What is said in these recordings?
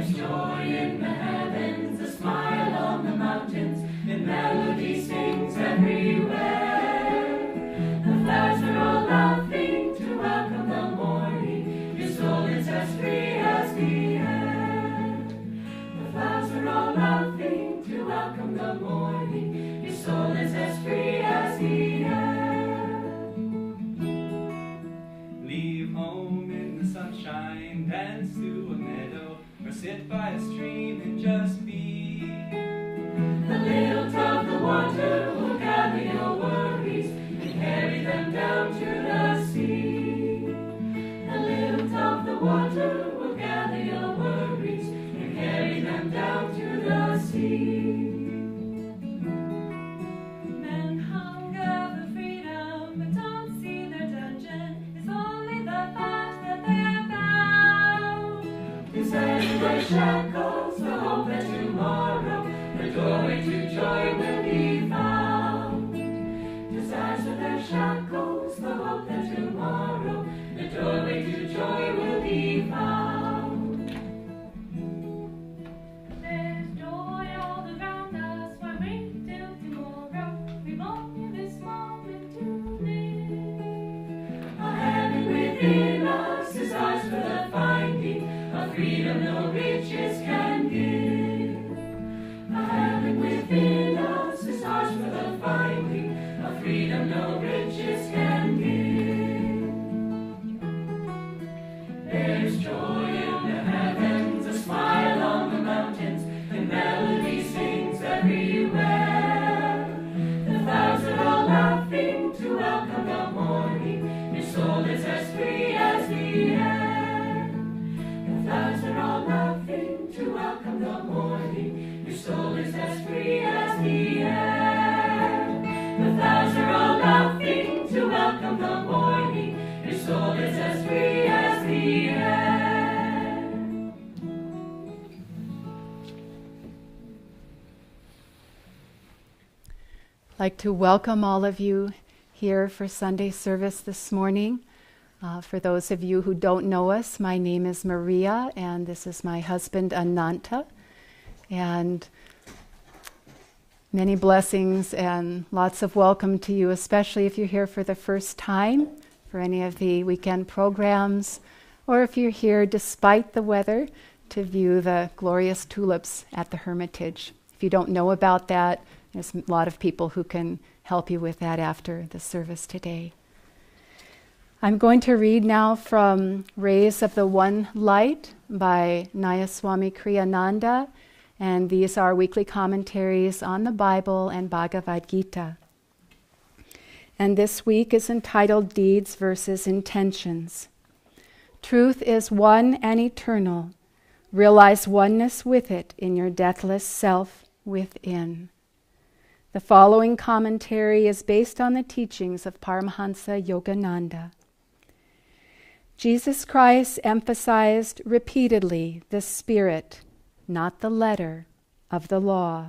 There's joy in the heavens, a smile on the mountains, and melody sings everywhere. The flowers are all laughing to welcome the morning. Your soul is as free as the air. The flowers are all laughing to welcome the morning. Your soul is as free as the air. Leave home in the sunshine, dance to a meadow, or sit by a stream and just be. The lilt of the water will gather your worries and carry them down to the sea. The lilt of the water will gather your worries and carry them down to the sea. Men hunger for freedom, but don't see their dungeon. It's only the fact that they are bound. Desire their shackles, the hope that tomorrow the doorway to joy will be found. Desires of their shackles, the hope that tomorrow the doorway to joy will be found. There's joy all around us. Why wait till tomorrow? We've only this moment to live. A heaven within us is ours for the finding, a freedom no riches can give. A heaven within us is ours for the finding, a freedom no riches can give. There's joy in the heavens, a smile on the mountains, and melody sings everywhere. The flowers are all laughing to welcome the morning. Your soul is as free as the air. The flowers are all laughing to welcome the morning. Your soul is as free as the air. The flowers are all laughing to welcome the morning. Your soul is as free as the air. I'd like to welcome all of you here for Sunday service this morning. For those of you who don't know us, my name is Maria, and this is my husband, Ananta. And many blessings and lots of welcome to you, especially if you're here for the first time, for any of the weekend programs, or if you're here despite the weather to view the glorious tulips at the Hermitage. If you don't know about that, there's a lot of people who can help you with that after the service today. I'm going to read now from Rays of the One Light by Nayaswami Kriyananda, and these are weekly commentaries on the Bible and Bhagavad Gita. And this week is entitled Deeds versus Intentions. Truth is one and eternal. Realize oneness with it in your deathless self within. The following commentary is based on the teachings of Paramahansa Yogananda. Jesus Christ emphasized repeatedly the spirit, not the letter, of the law.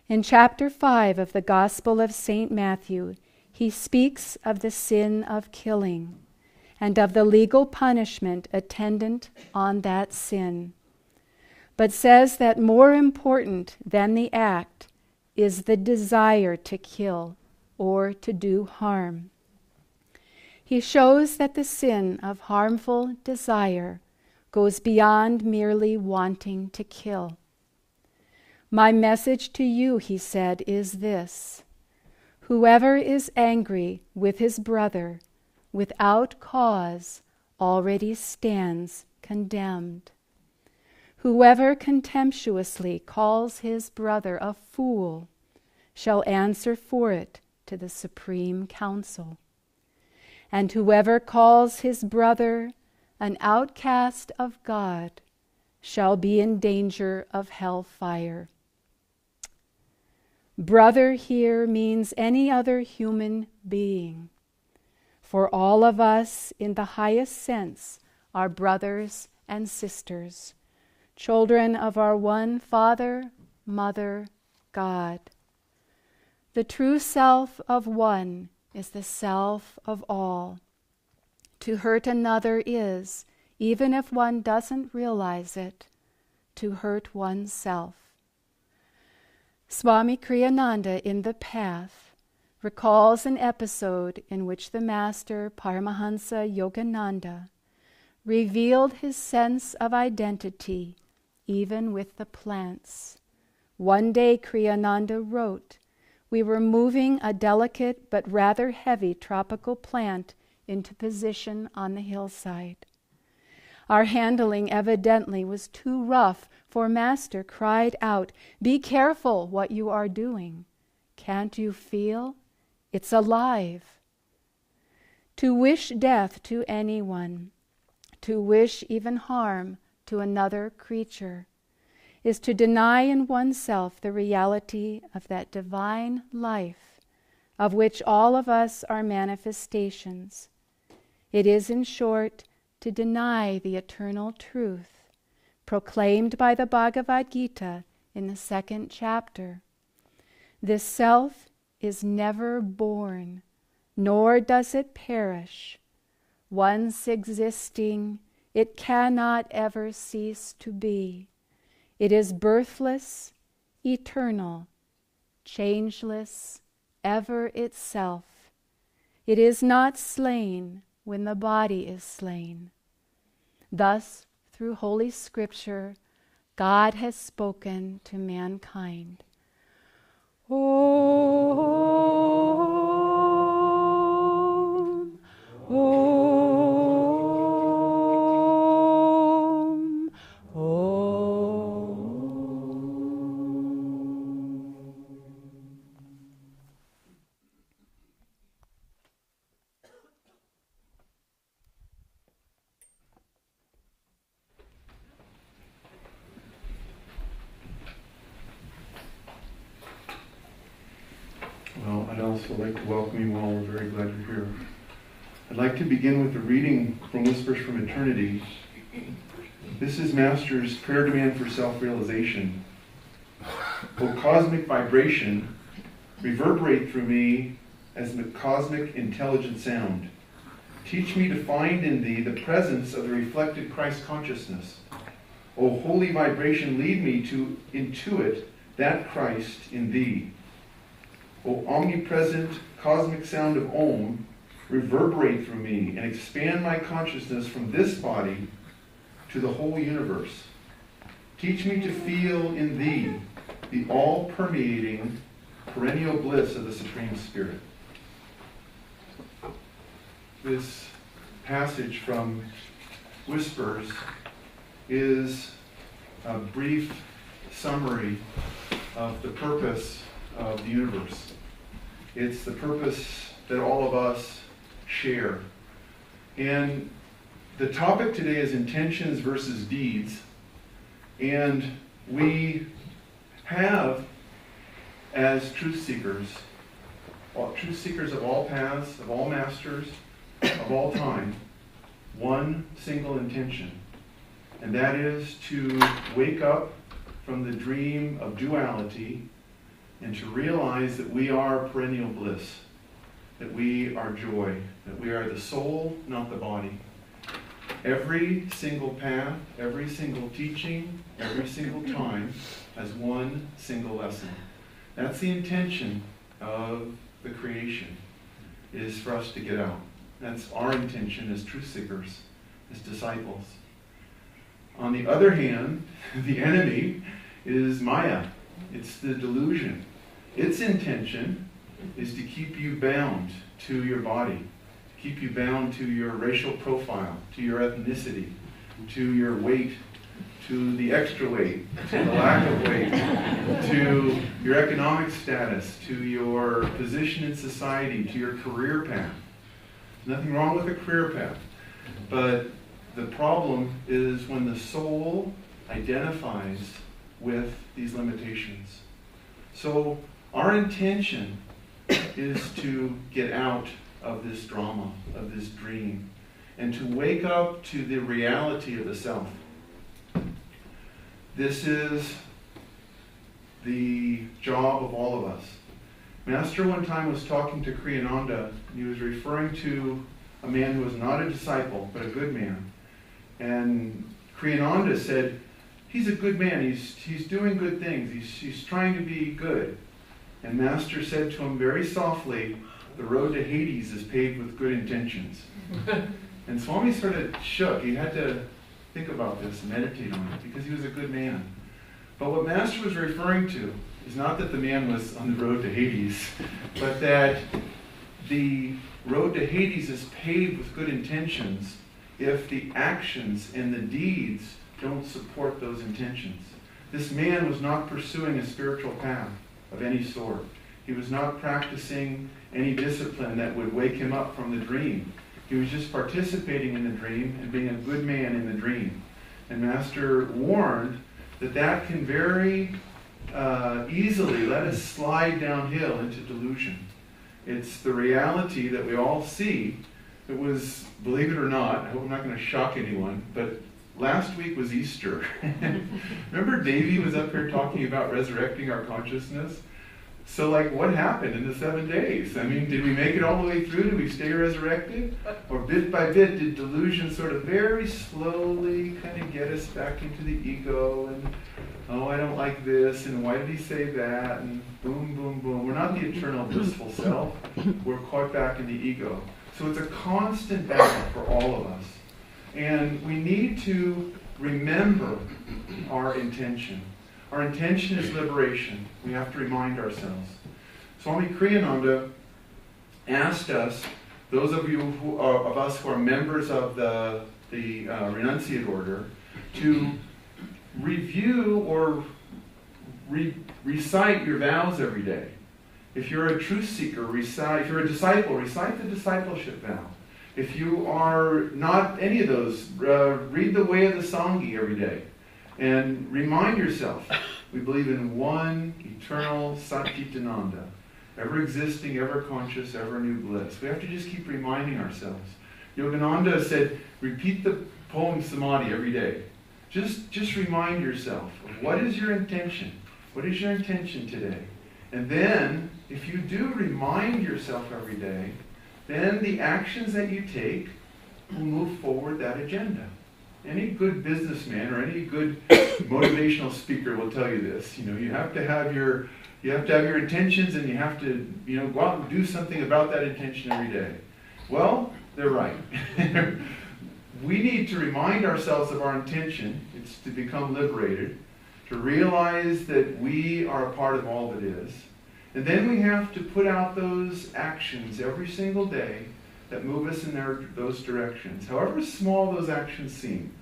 In chapter 5 of the Gospel of St. Matthew, he speaks of the sin of killing and of the legal punishment attendant on that sin, but says that more important than the act is the desire to kill or to do harm. He shows that the sin of harmful desire goes beyond merely wanting to kill. My message to you, he said, is this: whoever is angry with his brother without cause already stands condemned. Whoever contemptuously calls his brother a fool shall answer for it to the Supreme Council. And whoever calls his brother an outcast of God shall be in danger of hell fire. Brother here means any other human being. For all of us, in the highest sense, are brothers and sisters, children of our one Father, Mother, God. The true self of one is the self of all. To hurt another is, even if one doesn't realize it, to hurt oneself. Swami Kriyananda in The Path recalls an episode in which the master Paramahansa Yogananda revealed his sense of identity even with the plants. One day Kriyananda wrote, "We were moving a delicate but rather heavy tropical plant into position on the hillside. Our handling evidently was too rough, for Master cried out, 'Be careful what you are doing. Can't you feel? It's alive.' To wish death to anyone, to wish even harm to another creature, is to deny in oneself the reality of that divine life of which all of us are manifestations. It is, in short, to deny the eternal truth proclaimed by the Bhagavad Gita in the 2nd chapter. This self is never born, nor does it perish. Once existing, it cannot ever cease to be. It is birthless, eternal, changeless, ever itself. It is not slain when the body is slain. Thus, through Holy Scripture, God has spoken to mankind. Om, Om, Om. Well, I'd also like to welcome you all. We're very glad you're here. I'd like to begin with a reading from Whispers from Eternity. This is Master's prayer demand for self-realization. O cosmic vibration, reverberate through me as the cosmic intelligent sound. Teach me to find in thee the presence of the reflected Christ consciousness. O holy vibration, lead me to intuit that Christ in thee. O omnipresent cosmic sound of Om, reverberate through me and expand my consciousness from this body to the whole universe. Teach me to feel in thee the all-permeating perennial bliss of the Supreme Spirit. This passage from Whispers is a brief summary of the purpose of the universe. It's the purpose that all of us share. And the topic today is intentions versus deeds. And we have, as truth seekers of all paths, of all masters, of all time, one single intention. And that is to wake up from the dream of duality and to realize that we are perennial bliss, that we are joy, that we are the soul, not the body. Every single path, every single teaching, every single time has one single lesson. That's the intention of the creation, is for us to get out. That's our intention as truth seekers, as disciples. On the other hand, the enemy is Maya. It's the delusion. Its intention is to keep you bound to your body, to keep you bound to your racial profile, to your ethnicity, to your weight, to the extra weight, to the lack of weight, to your economic status, to your position in society, to your career path. There's nothing wrong with a career path, but the problem is when the soul identifies with these limitations. So our intention is to get out of this drama, of this dream, and to wake up to the reality of the self. This is the job of all of us. Master one time was talking to Kriyananda, and he was referring to a man who was not a disciple, but a good man. And Kriyananda said, he's a good man. He's doing good things. He's trying to be good. And Master said to him very softly, the road to Hades is paved with good intentions. And Swami sort of shook. He had to think about this and meditate on it because he was a good man. But what Master was referring to is not that the man was on the road to Hades, but that the road to Hades is paved with good intentions if the actions and the deeds don't support those intentions. This man was not pursuing a spiritual path of any sort. He was not practicing any discipline that would wake him up from the dream. He was just participating in the dream and being a good man in the dream. And Master warned that that can very easily let us slide downhill into delusion. It's the reality that we all see. It was, believe it or not, I hope I'm not going to shock anyone, but last week was Easter. Remember Davy was up here talking about resurrecting our consciousness? So what happened in the 7 days? I mean, did we make it all the way through? Did we stay resurrected? Or bit by bit, did delusion sort of very slowly kind of get us back into the ego and, oh, I don't like this, and why did he say that, and boom, boom, boom. We're not the eternal blissful self. We're caught back in the ego. So it's a constant battle for all of us. And we need to remember our intention. Our intention is liberation. We have to remind ourselves. Swami Kriyananda asked us, those of you of us who are members of the renunciate order, to review or recite your vows every day. If you're a truth seeker, if you're a disciple, recite the discipleship vow. If you are not any of those, read the Way of the Sanghi every day. And remind yourself, we believe in one eternal Satchitananda, ever existing, ever conscious, ever new bliss. We have to just keep reminding ourselves. Yogananda said, repeat the poem Samadhi every day. Just remind yourself of what is your intention. What is your intention today? And then, if you do remind yourself every day, then the actions that you take will move forward that agenda. Any good businessman or any good motivational speaker will tell you this. You have to have your intentions, and you have to go out and do something about that intention every day. Well, they're right. We need to remind ourselves of our intention. It's to become liberated, to realize that we are a part of all that is. And then we have to put out those actions every single day that move us in those directions. However small those actions seem.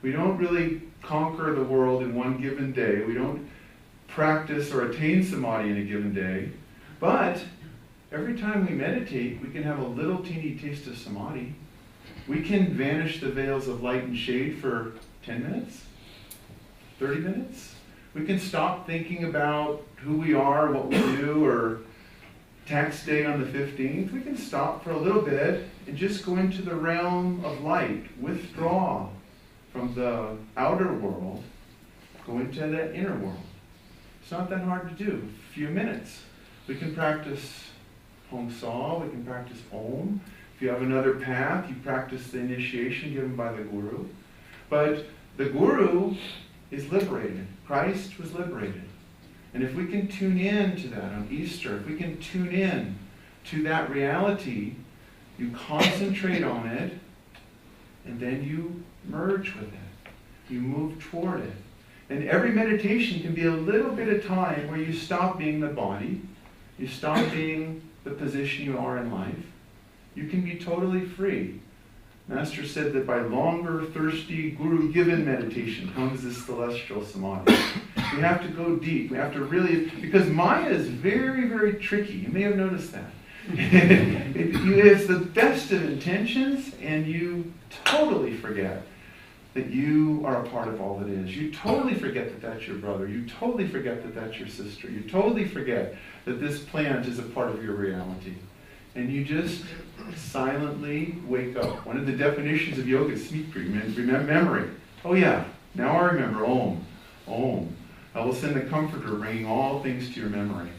We don't really conquer the world in one given day. We don't practice or attain samadhi in a given day. But every time we meditate, we can have a little teeny taste of samadhi. We can vanish the veils of light and shade for 10 minutes, 30 minutes. We can stop thinking about who we are, what we do, or tax day on the 15th. We can stop for a little bit and just go into the realm of light, withdraw from the outer world, go into that inner world. It's not that hard to do. A few minutes. We can practice Hom Saw, we can practice Om. If you have another path, you practice the initiation given by the Guru. But the Guru is liberated. Christ was liberated. And if we can tune in to that on Easter, if we can tune in to that reality, you concentrate on it, and then you merge with it. You move toward it. And every meditation can be a little bit of time where you stop being the body, you stop being the position you are in life. You can be totally free. Master said that by longer, thirsty, guru-given meditation comes this celestial samadhi. We have to go deep. We have to really, because Maya is very, very tricky. You may have noticed that. It's the best of intentions, and you totally forget that you are a part of all that is. You totally forget that that's your brother. You totally forget that that's your sister. You totally forget that this plant is a part of your reality. And you just silently wake up. One of the definitions of yoga is smriti, memory. Oh yeah, now I remember. Om. Om. I will send the Comforter, bringing all things to your memory.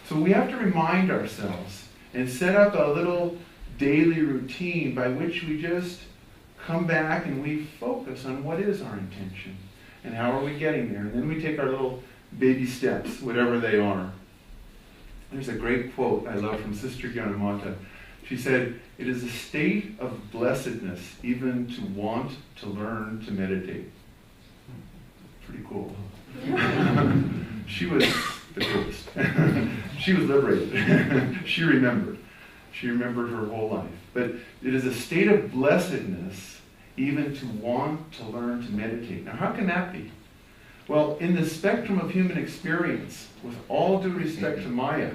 So we have to remind ourselves and set up a little daily routine by which we just come back and we focus on what is our intention. And how are we getting there? And then we take our little baby steps, whatever they are. There's a great quote I love from Sister Ananta. She said, "It is a state of blessedness even to want to learn to meditate." Pretty cool. She was the coolest. She was liberated. She remembered. She remembered her whole life. But it is a state of blessedness even to want to learn to meditate. Now, how can that be? Well, in the spectrum of human experience, with all due respect to Maya,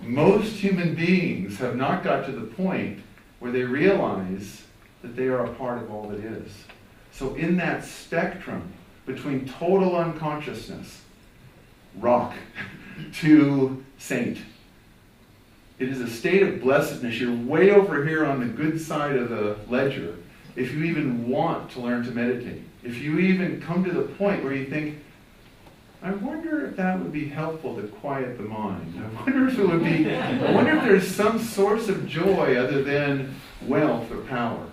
most human beings have not got to the point where they realize that they are a part of all that is. So in that spectrum between total unconsciousness, rock, to saint, it is a state of blessedness. You're way over here on the good side of the ledger if you even want to learn to meditate. If you even come to the point where you think, I wonder if that would be helpful to quiet the mind. I wonder if it would be, I wonder if there's some source of joy other than wealth or power.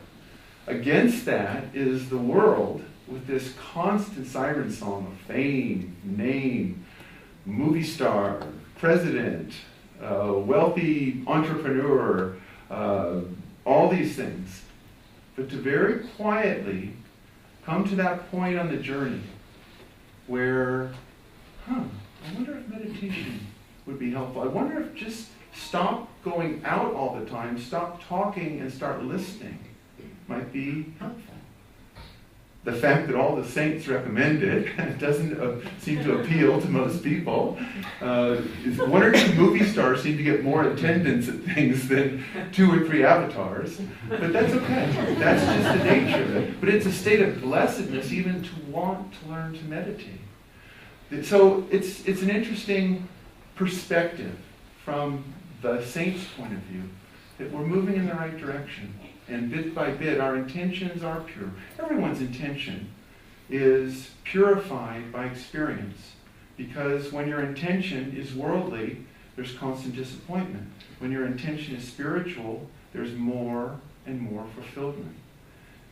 Against that is the world with this constant siren song of fame, name, movie star, president, wealthy entrepreneur, all these things. But to very quietly come to that point on the journey where, I wonder if meditation would be helpful. I wonder if just stop going out all the time, stop talking and start listening might be helpful. The fact that all the saints recommend it doesn't seem to appeal to most people. One or two movie stars seem to get more attendance at things than 2 or 3 avatars. But that's okay. That's just the nature of it. But it's a state of blessedness even to want to learn to meditate. So it's an interesting perspective from the saint's point of view that we're moving in the right direction. And bit by bit, our intentions are pure. Everyone's intention is purified by experience. Because when your intention is worldly, there's constant disappointment. When your intention is spiritual, there's more and more fulfillment.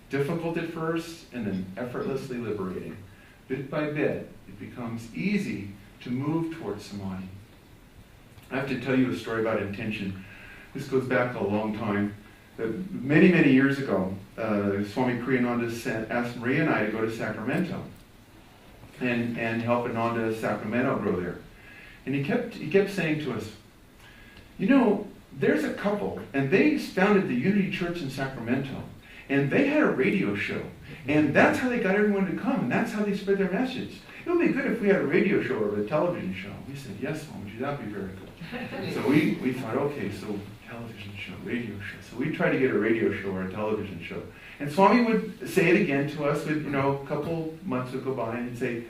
Difficult at first, and then effortlessly liberating. Bit by bit, it becomes easy to move towards samadhi. I have to tell you a story about intention. This goes back a long time. Many, many years ago, Swami Kriyananda asked Maria and I to go to Sacramento and help Ananda Sacramento grow there. And he kept saying to us, you know, there's a couple, and they founded the Unity Church in Sacramento, and they had a radio show, and that's how they got everyone to come, and that's how they spread their message. It would be good if we had a radio show or a television show. We said, yes, Swamiji, that would be very good. So we thought, okay, so television show, radio show. So we tried to get a radio show or a television show. And Swami would say it again to us, a couple months would go by and he'd say,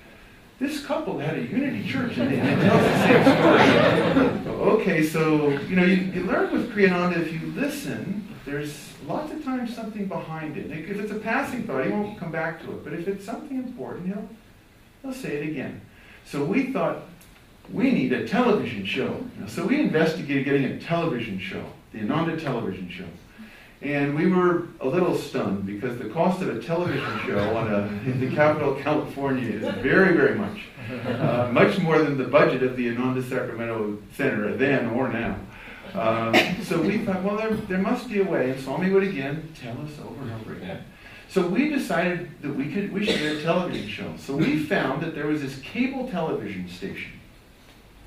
this couple had a Unity Church and they tell us the same story. Okay, so, you learn with Kriyananda, if you listen, there's lots of times something behind it. If it's a passing thought, he won't come back to it. But if it's something important, he'll say it again. So we thought, we need a television show. So we investigated getting a television show, the Ananda television show. And we were a little stunned because the cost of a television show in the capital of California is very, very much. Much more than the budget of the Ananda Sacramento Center then or now. So we thought, well, there must be a way. And Swami would again tell us over and over again. So we decided that we should get a television show. So we found that there was this cable television station.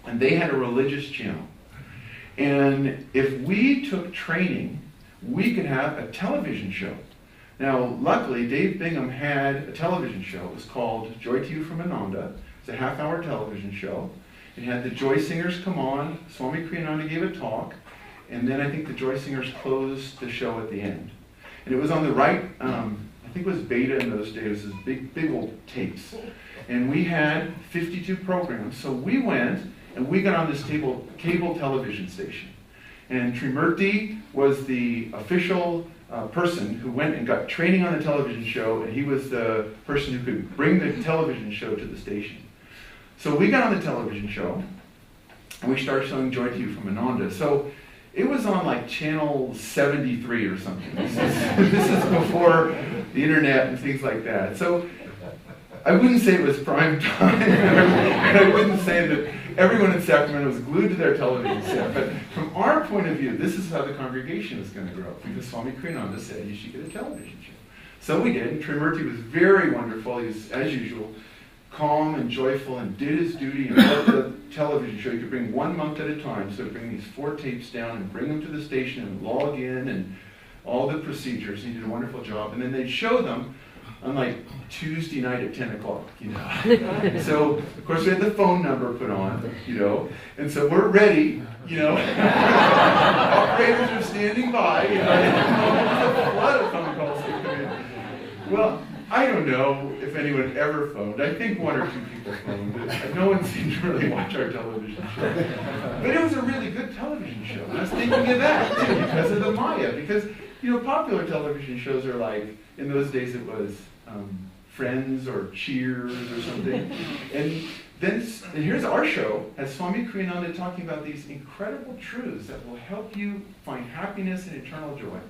And they had a religious channel. And if we took training, we could have a television show. Now, luckily, Dave Bingham had a television show. It was called Joy to You from Ananda. It's a half-hour television show. It had the Joy Singers come on. Swami Kriyananda gave a talk. And then I think the Joy Singers closed the show at the end. And it was on the right, I think it was Beta in those days, those big old tapes. And we had 52 programs. So we went and we got on this cable television station. And Trimurti was the official person who went and got training on the television show, and he was the person who could bring the television show to the station. So we got on the television show, and we started showing Joy to You from Ananda. So it was on like channel 73 or something. This is before the internet and things like that. So I wouldn't say it was prime time, and I wouldn't say that everyone in Sacramento was glued to their television set, but from our point of view, this is how the congregation is going to grow, because Swami Kriyananda said you should get a television show. So we did, and Trimurti was very wonderful. He was, as usual, calm and joyful and did his duty and loved the television show. He could bring 1 month at a time, so he'd bring these 4 tapes down and bring them to the station and log in and all the procedures. He did a wonderful job. And then they'd show them on like Tuesday night at 10 o'clock, you know. So, of course, we had the phone number put on, you know, and so we're ready, you know. Operators are standing by, you know. There's a lot of phone calls that come in. Well, I don't know if anyone ever phoned. I think 1 or 2 people phoned. No one seemed to really watch our television show. But it was a really good television show. And I was thinking of that, too, because of the Maya. Because, you know, popular television shows are like, in those days it was Friends or Cheers or something. And then, and here's our show, has Swami Kriyananda talking about these incredible truths that will help you find happiness and eternal joy.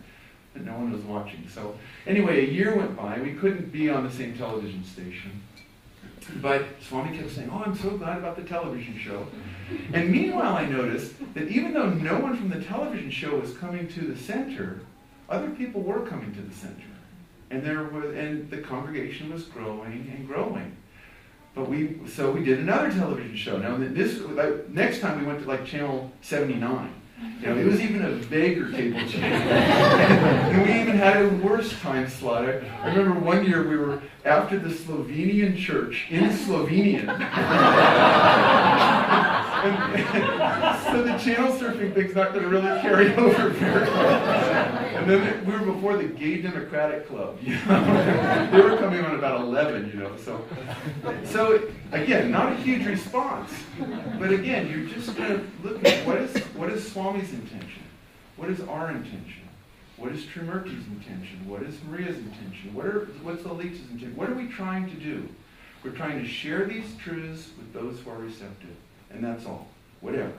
And no one was watching. So anyway, a year went by. We couldn't be on the same television station. But Swami kept saying, oh, I'm so glad about the television show. And meanwhile, I noticed that even though no one from the television show was coming to the center, other people were coming to the center. And the congregation was growing and growing. But so we did another television show. Now, next time we went to like channel 79. You know, it was even a vaguer cable channel. And we even had a worse time slot. I remember one year we were after the Slovenian church in Slovenian. and so the channel surfing thing's not going to really carry over very well. And then we were before the Gay Democratic Club. You know? They were coming on about 11, you know. So again, not a huge response. But again, you're just kind of looking at what is Swami's intention? What is our intention? What is Trimurti's intention? What is Maria's intention? What's Lalit's intention? What are we trying to do? We're trying to share these truths with those who are receptive. And that's all. Whatever.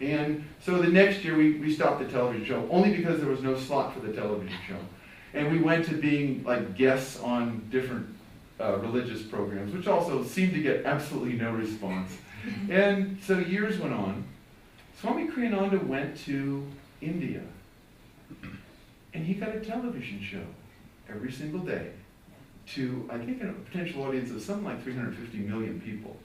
And so the next year we stopped the television show, only because there was no slot for the television show. And we went to being like guests on different religious programs, which also seemed to get absolutely no response. And so years went on. Swami Kriyananda went to India, and he got a television show every single day to, I think, a potential audience of something like 350 million people.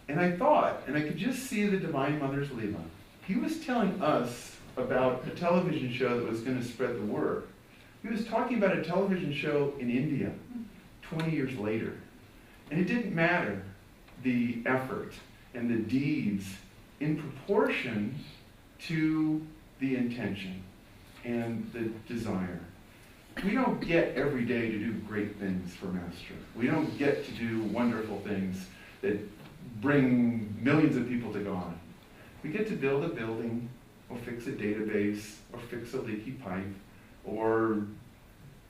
And I thought, and I could just see the Divine Mother's Leela. He was telling us about a television show that was going to spread the word. He was talking about a television show in India 20 years later. And it didn't matter the effort and the deeds in proportion to the intention and the desire. We don't get every day to do great things for Master. We don't get to do wonderful things that bring millions of people to God. We get to build a building, or fix a database, or fix a leaky pipe, or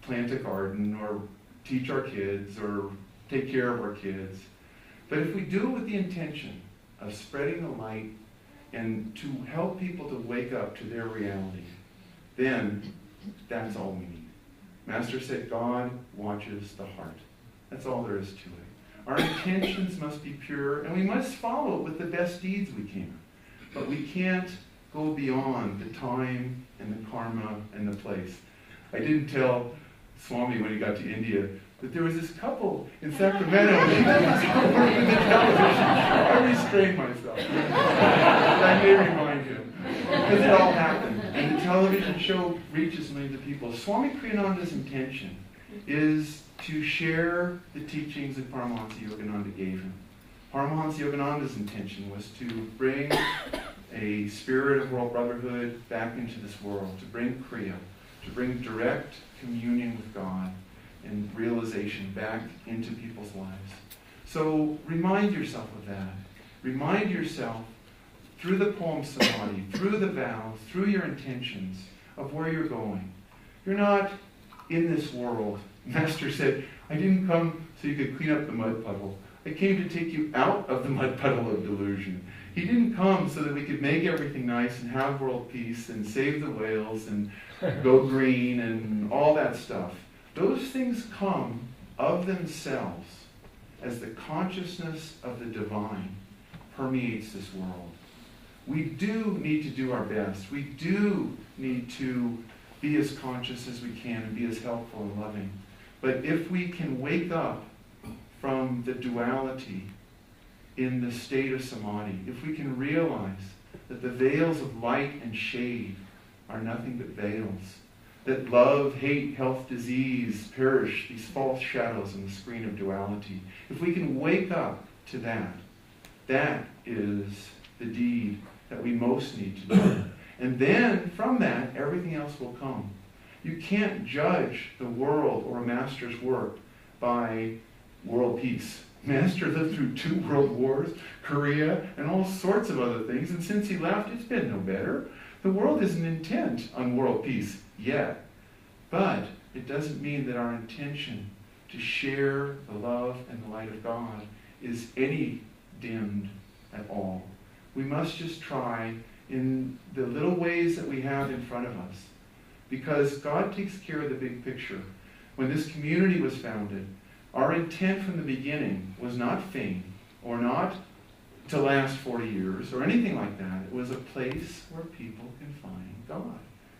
plant a garden, or teach our kids, or take care of our kids. But if we do it with the intention of spreading the light and to help people to wake up to their reality, then that's all we need. Master said, God watches the heart. That's all there is to it. Our intentions must be pure, and we must follow it with the best deeds we can. But we can't go beyond the time and the karma and the place. I didn't tell Swami when he got to India that there was this couple in Sacramento and he was working the television show. I restrained myself. I may remind him. Because it all happened. And the television show reaches millions of people. Swami Kriyananda's intention is to share the teachings that Paramahansa Yogananda gave him. Paramahansa Yogananda's intention was to bring a spirit of world brotherhood back into this world, to bring Kriya, to bring direct communion with God and realization back into people's lives. So remind yourself of that. Remind yourself through the poem Samadhi, through the vows, through your intentions of where you're going. You're not in this world. Master said, I didn't come so you could clean up the mud puddle. I came to take you out of the mud puddle of delusion. He didn't come so that we could make everything nice and have world peace and save the whales and go green and all that stuff. Those things come of themselves as the consciousness of the divine permeates this world. We do need to do our best. We do need to be as conscious as we can and be as helpful and loving. But if we can wake up from the duality in the state of samadhi, if we can realize that the veils of light and shade are nothing but veils, that love, hate, health, disease perish, these false shadows on the screen of duality, if we can wake up to that, that is the deed that we most need to do. And then, from that, everything else will come. You can't judge the world or a master's work by world peace. Master lived through 2 world wars, Korea, and all sorts of other things, and since he left, it's been no better. The world isn't intent on world peace yet. But it doesn't mean that our intention to share the love and the light of God is any dimmed at all. We must just try in the little ways that we have in front of us. Because God takes care of the big picture. When this community was founded, our intent from the beginning was not fame, or not to last 40 years, or anything like that. It was a place where people can find God.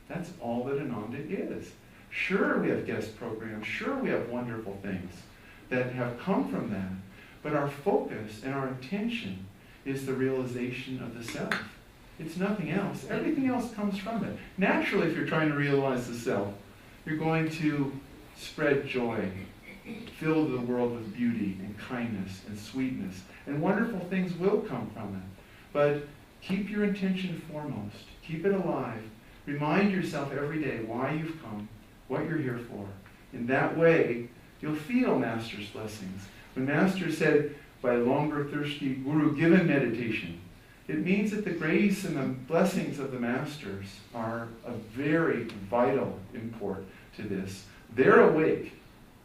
That's all that Ananta is. Sure, we have guest programs. Sure, we have wonderful things that have come from that. But our focus and our intention is the realization of the self. It's nothing else. Everything else comes from it. Naturally, if you're trying to realize the self, you're going to spread joy, fill the world with beauty and kindness and sweetness, and wonderful things will come from it. But keep your intention foremost. Keep it alive. Remind yourself every day why you've come, what you're here for. In that way, you'll feel Master's blessings. When Master said, by longer thirsty Guru given meditation, it means that the grace and the blessings of the Masters are of very vital import to this. They're awake.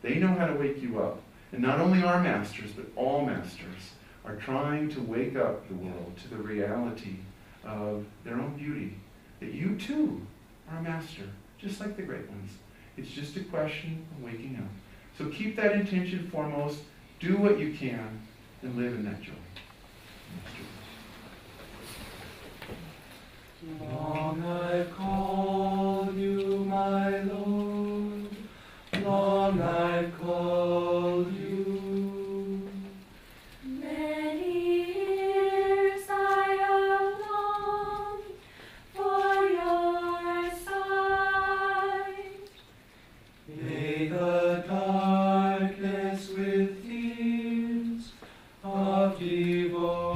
They know how to wake you up. And not only our Masters, but all Masters are trying to wake up the world to the reality of their own beauty. That you too are a Master, just like the great ones. It's just a question of waking up. So keep that intention foremost, do what you can, and live in that joy. Long I've called you, my Lord. Long I've called you. Many years I have longed for your sight. May the darkness with tears of devotion